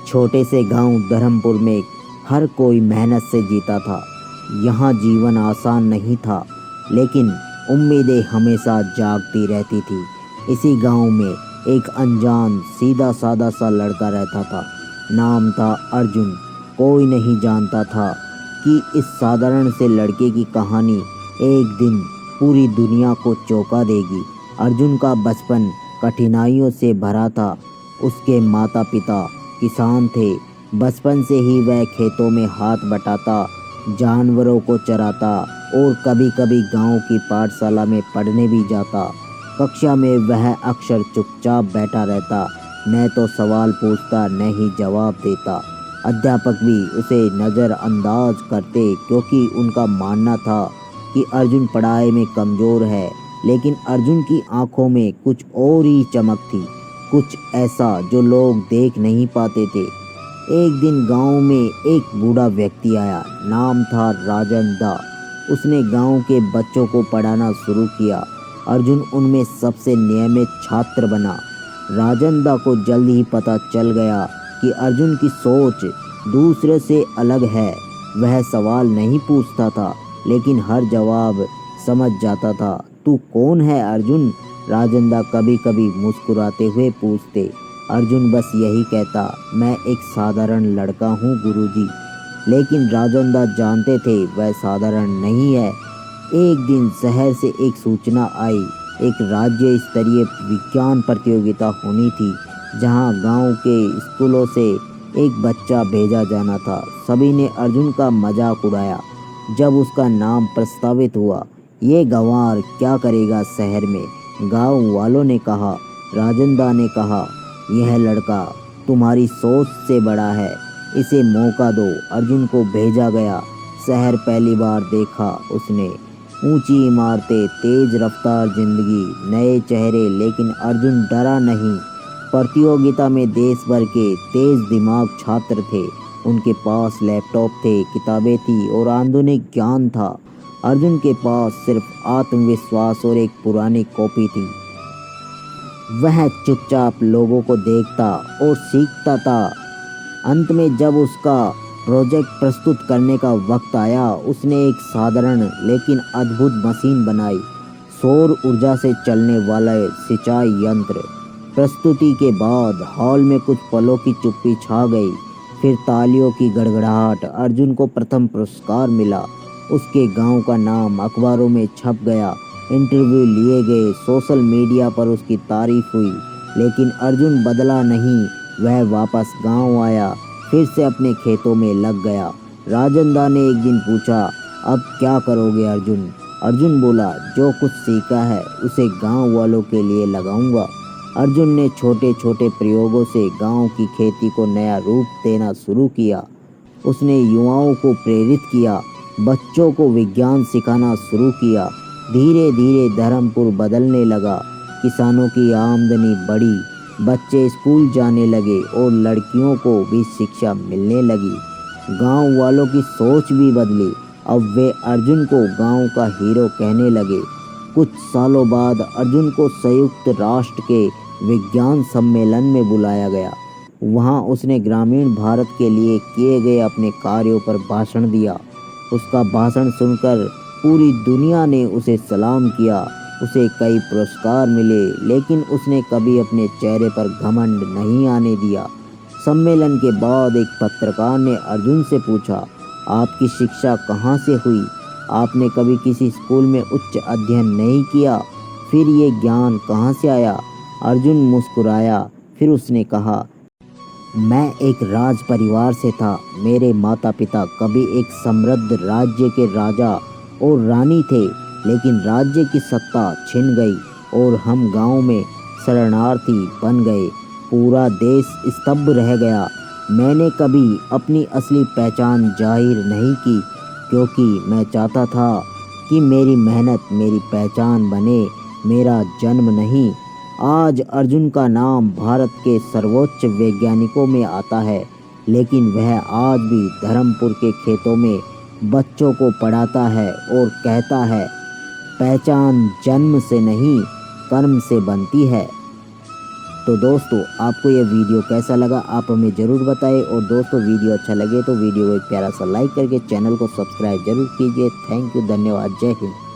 छोटे से गांव धर्मपुर में हर कोई मेहनत से जीता था। यहाँ जीवन आसान नहीं था, लेकिन उम्मीदें हमेशा जागती रहती थी। इसी गांव में एक अनजान सीधा सादा सा लड़का रहता था। नाम था अर्जुन। कोई नहीं जानता था कि इस साधारण से लड़के की कहानी एक दिन पूरी दुनिया को चौंका देगी। अर्जुन का बचपन कठिनाइयों से भरा था। उसके माता पिता किसान थे। बचपन से ही वह खेतों में हाथ बटाता, जानवरों को चराता और कभी कभी गांव की पाठशाला में पढ़ने भी जाता। कक्षा में वह अक्सर चुपचाप बैठा रहता, न तो सवाल पूछता न ही जवाब देता। अध्यापक भी उसे नज़रअंदाज करते, क्योंकि उनका मानना था कि अर्जुन पढ़ाई में कमज़ोर है। लेकिन अर्जुन की आंखों में कुछ और ही चमक थी, कुछ ऐसा जो लोग देख नहीं पाते थे। एक दिन गांव में एक बूढ़ा व्यक्ति आया। नाम था राजन दा। उसने गांव के बच्चों को पढ़ाना शुरू किया। अर्जुन उनमें सबसे नियमित छात्र बना। राजन दा को जल्द ही पता चल गया कि अर्जुन की सोच दूसरे से अलग है। वह सवाल नहीं पूछता था, लेकिन हर जवाब समझ जाता था। तू कौन है अर्जुन? राजन दा कभी कभी मुस्कुराते हुए पूछते। अर्जुन बस यही कहता, मैं एक साधारण लड़का हूँ गुरुजी। लेकिन राजन दा जानते थे वह साधारण नहीं है। एक दिन शहर से एक सूचना आई। एक राज्य स्तरीय विज्ञान प्रतियोगिता होनी थी, जहाँ गांव के स्कूलों से एक बच्चा भेजा जाना था। सभी ने अर्जुन का मजाक उड़ाया। जब उसका नाम प्रस्तावित हुआ, ये गंवार क्या करेगा शहर में? गांव वालों ने कहा। राजन दा ने कहा, यह लड़का तुम्हारी सोच से बड़ा है, इसे मौका दो। अर्जुन को भेजा गया। शहर पहली बार देखा उसने। ऊंची इमारतें, तेज रफ्तार जिंदगी, नए चेहरे। लेकिन अर्जुन डरा नहीं। प्रतियोगिता में देश भर के तेज दिमाग छात्र थे। उनके पास लैपटॉप थे, किताबें थी और आधुनिक ज्ञान था। अर्जुन के पास सिर्फ आत्मविश्वास और एक पुरानी कॉपी थी। वह चुपचाप लोगों को देखता और सीखता था। अंत में जब उसका प्रोजेक्ट प्रस्तुत करने का वक्त आया, उसने एक साधारण लेकिन अद्भुत मशीन बनाई। सौर ऊर्जा से चलने वाला सिंचाई यंत्र। प्रस्तुति के बाद हॉल में कुछ पलों की चुप्पी छा गई। फिर तालियों की गड़गड़ाहट। अर्जुन को प्रथम पुरस्कार मिला। उसके गांव का नाम अखबारों में छप गया। इंटरव्यू लिए गए। सोशल मीडिया पर उसकी तारीफ हुई। लेकिन अर्जुन बदला नहीं। वह वापस गांव आया, फिर से अपने खेतों में लग गया। राजन दा ने एक दिन पूछा, अब क्या करोगे अर्जुन? अर्जुन बोला, जो कुछ सीखा है उसे गांव वालों के लिए लगाऊंगा। अर्जुन ने छोटे छोटे प्रयोगों से गांव की खेती को नया रूप देना शुरू किया। उसने युवाओं को प्रेरित किया, बच्चों को विज्ञान सिखाना शुरू किया। धीरे धीरे धर्मपुर बदलने लगा। किसानों की आमदनी बढ़ी, बच्चे स्कूल जाने लगे और लड़कियों को भी शिक्षा मिलने लगी। गांव वालों की सोच भी बदली। अब वे अर्जुन को गांव का हीरो कहने लगे। कुछ सालों बाद अर्जुन को संयुक्त राष्ट्र के विज्ञान सम्मेलन में बुलाया गया। वहां उसने ग्रामीण भारत के लिए किए गए अपने कार्यों पर भाषण दिया। उसका भाषण सुनकर पूरी दुनिया ने उसे सलाम किया। उसे कई पुरस्कार मिले, लेकिन उसने कभी अपने चेहरे पर घमंड नहीं आने दिया। सम्मेलन के बाद एक पत्रकार ने अर्जुन से पूछा, आपकी शिक्षा कहाँ से हुई? आपने कभी किसी स्कूल में उच्च अध्ययन नहीं किया, फिर ये ज्ञान कहाँ से आया? अर्जुन मुस्कुराया। फिर उसने कहा, मैं एक राज परिवार से था। मेरे माता पिता कभी एक समृद्ध राज्य के राजा और रानी थे, लेकिन राज्य की सत्ता छिन गई और हम गांव में शरणार्थी बन गए। पूरा देश स्तब्ध रह गया। मैंने कभी अपनी असली पहचान जाहिर नहीं की, क्योंकि मैं चाहता था कि मेरी मेहनत मेरी पहचान बने, मेरा जन्म नहीं। आज अर्जुन का नाम भारत के सर्वोच्च वैज्ञानिकों में आता है, लेकिन वह आज भी धर्मपुर के खेतों में बच्चों को पढ़ाता है और कहता है, पहचान जन्म से नहीं कर्म से बनती है। तो दोस्तों आपको ये वीडियो कैसा लगा आप हमें ज़रूर बताएं, और दोस्तों वीडियो अच्छा लगे तो वीडियो को एक प्यारा सा लाइक करके चैनल को सब्सक्राइब जरूर कीजिए। थैंक यू, धन्यवाद, जय हिंद।